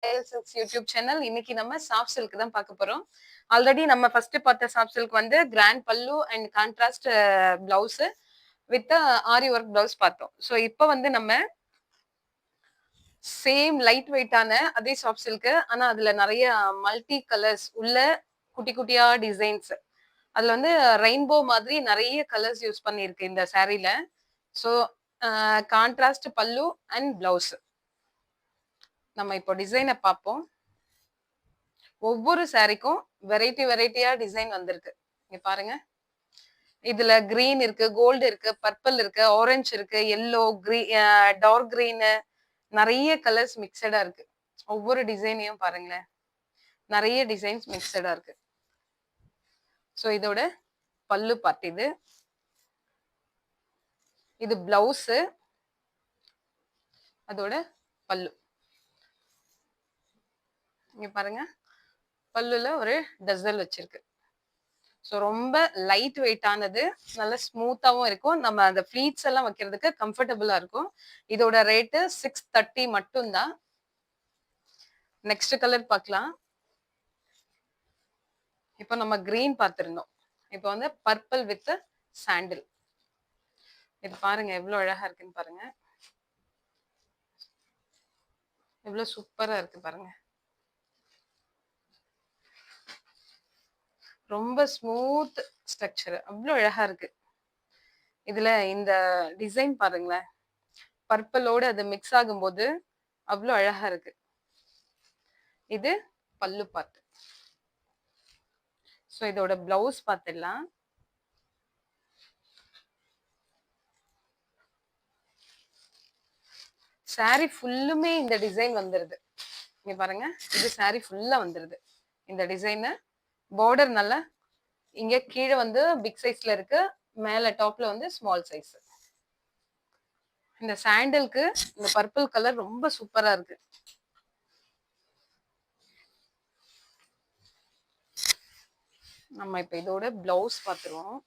YouTube channel. இன்னைக்கு நம்ம soft silk தான் பார்க்க போறோம். ஆல்ரெடி நம்ம ஃபர்ஸ்ட் பார்த்த சாஃப்ட் சில்க் வந்து கிராண்ட் பல்லு and contrast blouse with aari work blouse பார்த்தோம். ஸோ இப்போ வந்து நம்ம சேம் லைட் வெயிட்டான அதே சாஃப்ட் சில்க், ஆனா அதுல நிறைய மல்டி கலர்ஸ் உள்ள குட்டி குட்டியா டிசைன்ஸ். அதுல வந்து ரெயின்போ மாதிரி நிறைய கலர்ஸ் யூஸ் பண்ணிருக்கு இந்த சாரீல. ஸோ கான்ட்ராஸ்ட் பல்லு அண்ட் பிளவுஸ். நம்ம இப்போ டிசைனை பார்ப்போம். ஒவ்வொரு சாரிக்கும் வெரைட்டி வெரைட்டியா டிசைன் வந்திருக்கு. இங்க பாருங்க. இதுல கிரீன் இருக்கு, கோல்டு இருக்கு, பர்பிள் இருக்கு, ஆரஞ்சு இருக்கு, எல்லோ, டார்க் கிரீன், நிறைய கலர்ஸ் மிக்சடா இருக்கு. ஒவ்வொரு டிசைனையும் பாருங்களேன், நிறைய டிசைன்ஸ் மிக்சடா இருக்கு. ஸோ இதோட பல்லு பார்ட் இது பிளவுஸ், அதோட பல்லு. இங்க பாருங்க, பல்லுல ஒரு டசல் வச்சிருக்கு. ஸோ ரொம்ப லைட் வெயிட் ஆனது, நல்ல ஸ்மூத்தாவும் இருக்கும். நம்ம அந்த ஃபிளீட்ஸ் எல்லாம் வைக்கிறதுக்கு கம்ஃபர்டபுளா இருக்கும். இதோட ரேட்டு 630 மட்டும்தான். நெக்ஸ்ட் கலர் பார்க்கலாம். இப்போ நம்ம கிரீன் பார்த்திருந்தோம். இப்போ வந்து பர்பிள் வித் சாண்டில். இது பாருங்க எவ்வளவு அழகா இருக்குன்னு பாருங்க. எவ்வளவு சூப்பரா இருக்கு பாருங்க. ரொம்ப ஸ்மூத் ஸ்ட்ரக்சர், அவ்வளவு அழகா இருக்கு. இதுல இந்த டிசைன் பாருங்களேன், பர்பிளோட அது மிக்ஸ் ஆகும்போது அவ்வளவு அழகா இருக்கு. இது பல்லு பார்ட். ஸோ இதோட பிளவுஸ் பார்த்துடலாம். சாரி ஃபுல்லுமே இந்த டிசைன் வந்துருது. இங்க பாருங்க, இது சாரி ஃபுல்லா வந்துருது இந்த டிசைன். பார்டர் நல்லா இங்க கீழே வந்து பிக் சைஸ்ல இருக்கு, மேல டாப்ல வந்து ஸ்மால் சைஸ். இந்த சாண்டலுக்கு இந்த பர்பிள் கலர் ரொம்ப சூப்பரா இருக்கு. நம்ம இப்ப இதோட பிளவுஸ் பார்த்துருவோம்.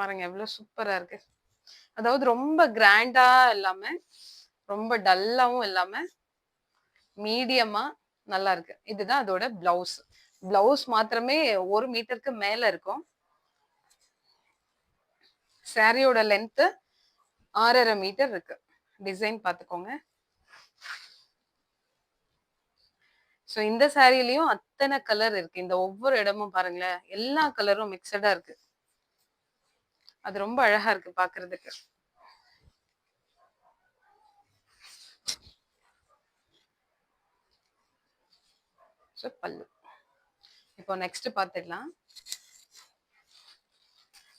பாருங்க எவ்வளவு சூப்பரா இருக்கு. அதாவது ரொம்ப கிராண்டா இல்லாம, ரொம்ப டல்லாவும் இல்லாம, மீடியமா நல்லா இருக்கு. இதுதான் அதோட பிளவுஸ். பிளவுஸ் மாத்திரமே 1 மீட்டருக்கு மேல இருக்கும். சாரியோட லென்த் 6.5 மீட்டர் இருக்கு. டிசைன் பார்த்துக்கோங்க. ஸோ இந்த சாரிலையும் அத்தனை கலர் இருக்கு. இந்த ஒவ்வொரு இடமும் பாருங்களேன், எல்லா கலரும் மிக்சடா இருக்கு. அது ரொம்ப அழகா இருக்கு பாக்குறதுக்கு. ஸோ பல்லு. இப்போ நெக்ஸ்ட் பார்த்துடலாம்.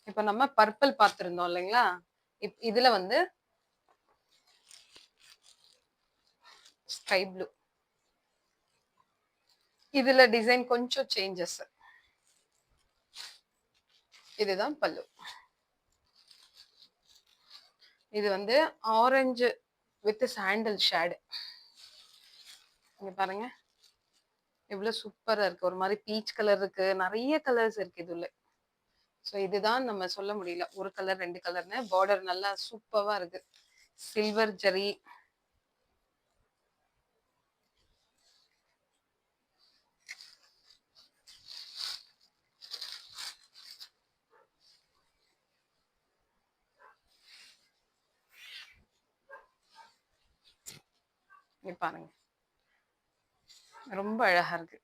இப்போ நம்ம பர்பிள் பார்த்திருந்தோம் இல்லைங்களா, இதுல வந்து ஸ்கை ப்ளூ. இதுல டிசைன் கொஞ்சம் சேஞ்சஸ். இதுதான் பல்லு. இது வந்து ஆரஞ்சு வித் சாண்டல் ஷேடு. இங்க பாருங்க எவ்வளவு சூப்பரா இருக்கு. ஒரு மாதிரி பீச் கலர் இருக்கு, நிறைய கலர்ஸ் இருக்கு இதுல. ஸோ இதுதான் நம்ம சொல்ல முடியல ஒரு கலர் 2 கலர்னு. பார்டர் நல்லா சூப்பரா இருக்கு, சில்வர் ஜரி. பாருங்க ரொம்ப அழகா இருக்கு.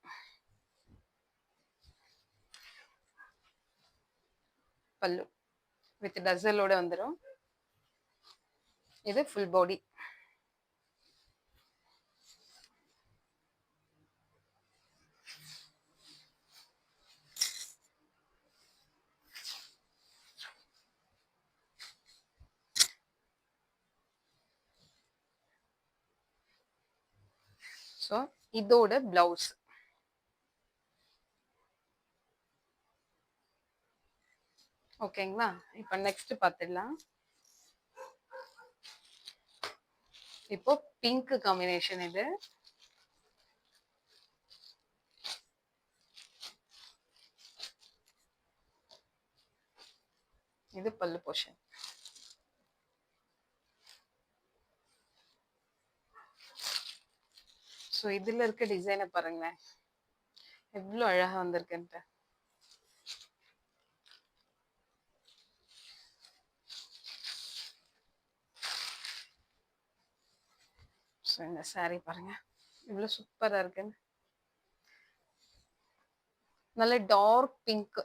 பல்லு வித் டசலோட வந்துடும். இது ஃபுல் பாடி. ஸோ இதோட பிளவுஸ். ஓகேங்களா. இப்போ நெக்ஸ்ட் பார்த்துடலாம். இப்போ பிங்க் காம்பினேஷன். இது பல்லு போர்ஷன். ஸோ இதுல இருக்க டிசைனை பாருங்களேன், எவ்வளோ அழகா வந்திருக்குன்ட்டு. ஸோ இந்த saree பாருங்க, இவ்வளோ சூப்பரா இருக்குன்னு. நல்ல டார்க் பிங்க்,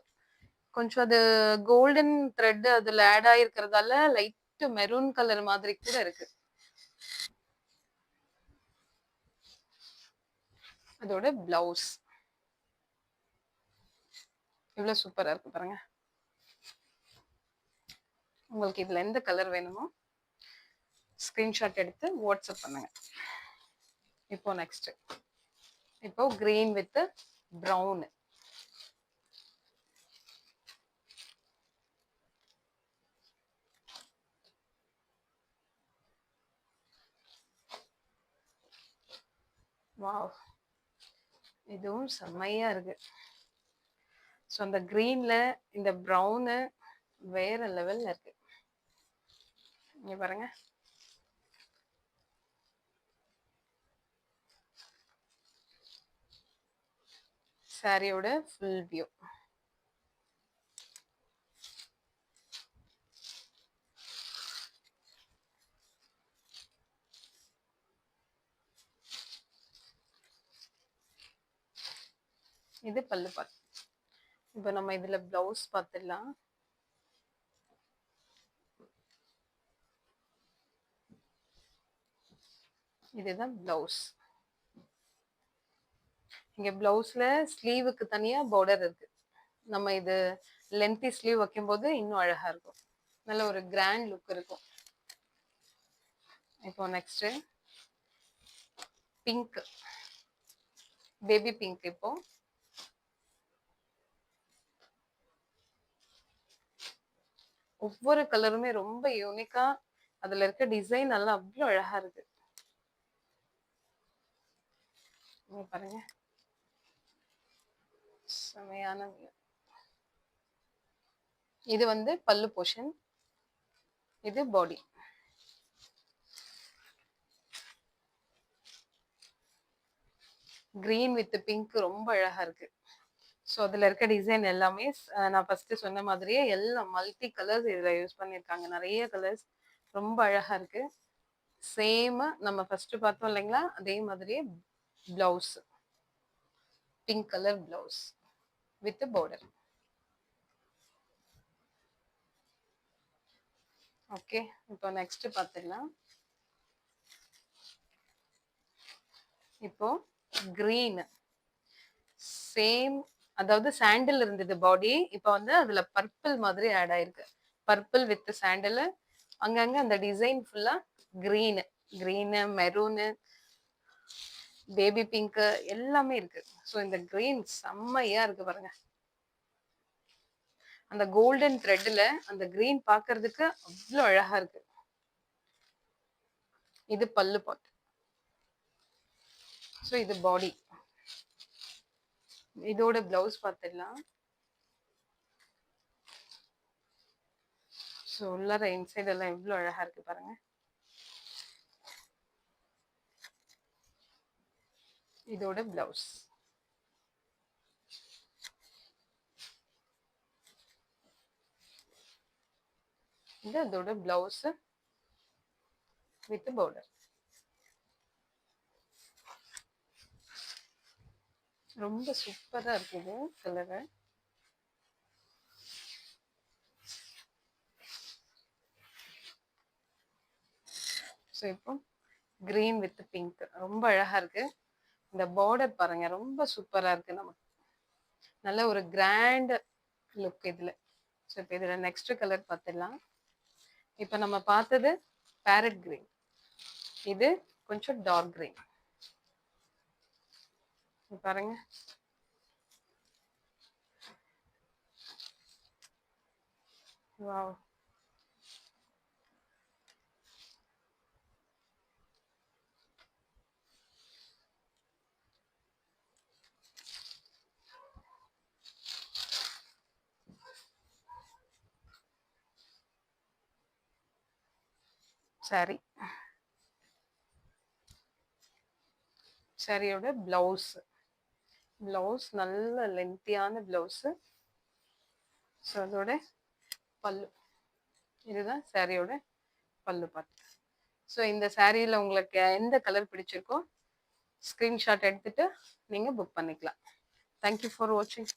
கொஞ்சம் அது கோல்டன் த்ரெட் அதுல ஆட் ஆயிருக்கிறதால லைட் மெரூன் கலர் மாதிரி கூட இருக்கு. அதோட பிளவுஸ் இவ்வளவு சூப்பரா இருக்கு பாருங்க. உங்களுக்கு இதுல எந்த கலர் வேணுமோ ஸ்கிரீன்ஷாட் எடுத்து வாட்ஸ்அப் பண்ணுங்க. இப்போ நெக்ஸ்ட், இப்போ கிரீன் வித் பிரவுன். வாவ், இதுவும் செம்மையா இருக்கு. ஸோ அந்த கிரீன்ல இந்த ப்ரௌனு வேற லெவல்ல இருக்கு. இங்க பாருங்க, சாரியோட ஃபுல் வியூ. இது பல்லு பார்ட். இப்போ நம்ம இதுல பிளவுஸ் பார்த்துடலாம். இதுதான் பிளவுஸ். இங்க பிளவுஸ்ல ஸ்லீவுக்கு தனியா பார்டர் இருக்கு. நம்ம இது லென்த்தி ஸ்லீவ் வைக்கும்போது இன்னும் அழகா இருக்கும், நல்ல ஒரு கிராண்ட் லுக் இருக்கும். இப்போ நெக்ஸ்ட் பிங்க், பேபி பிங்க். இப்போ ஒவ்வொரு கலருமே ரொம்ப யூனிக்கா, அதுல இருக்க டிசைன் எல்லாம் அவ்வளவு அழகா இருக்கு. இங்க பாருங்க, செமையான view. இது வந்து பல்லு போர்ஷன், இது பாடி. கிரீன் வித் பிங்க் ரொம்ப அழகா இருக்கு. ஸோ அதுல இருக்க டிசைன் எல்லாமே நான் ஃபர்ஸ்ட் சொன்ன மாதிரியே எல்லாம் மல்டி கலர்ஸ் இதுல யூஸ் பண்ணியிருக்காங்க. நிறைய கலர்ஸ் ரொம்ப அழகா இருக்கு. சேம் நம்ம ஃபர்ஸ்ட் பார்த்தோம் இல்லைங்களா, அதே மாதிரியே blouse, pink colour blouse with border. Okay, இப்போ நெக்ஸ்ட் பார்த்துடலாம். இப்போ கிரீன் சேம், அதாவது சாண்டில் இருந்தது பாடி, இப்போ வந்து அதுல பர்பிள் மாதிரி ஆட் ஆயிருக்கு. பர்பிள் வித் சாண்டில், அங்கங்க அந்த டிசைன் ஃபுல்லா green, green maroon baby pink எல்லாமே இருக்கு. ஸோ இந்த கிரீன் செம்மையா இருக்கு பாருங்க. அந்த கோல்டன் த்ரெட்ல அந்த கிரீன் பாக்குறதுக்கு அவ்வளோ அழகா இருக்கு. இது பல்லு பாட். ஸோ இது பாடி. இதோட பிளவுஸ் பார்த்துடலாம். ஸோ உள்ளார இன்சைட் எல்லாம் எவ்வளோ அழகா இருக்கு பாருங்க. இதோட பிளவுஸ். இது அதோட பிளவுஸ் வித் பார்டர். ரொம்ப சூப்பரா இருக்குது கலரு. ஸோ இப்போ கிரீன் வித் பிங்க் ரொம்ப அழகா இருக்கு. இந்த பார்டர் பாருங்க, ரொம்ப சூப்பரா இருக்கு. நமக்கு நல்ல ஒரு கிராண்ட் லுக் இதுல. ஸோ இப்போ இதுல நெக்ஸ்ட் கலர் பார்த்துடலாம். இப்போ நம்ம பார்த்தது பேரட் கிரீன், இது கொஞ்சம் டார்க் கிரீன். பாருங்க, வாவ், சாரி. சாரியோட பிளவுஸ். பிளவுஸ் நல்ல லென்த்தியான பிளவுஸ். ஸோ அதோட பல்லு. இதுதான் சாரியோட பல்லு பார்ட். ஸோ இந்த சாரியில உங்களுக்கு எந்த கலர் பிடிச்சிருக்கோ ஸ்கிரீன்ஷாட் எடுத்துட்டு நீங்க புக் பண்ணிக்கலாம். தேங்க்யூ ஃபார் வாட்சிங்.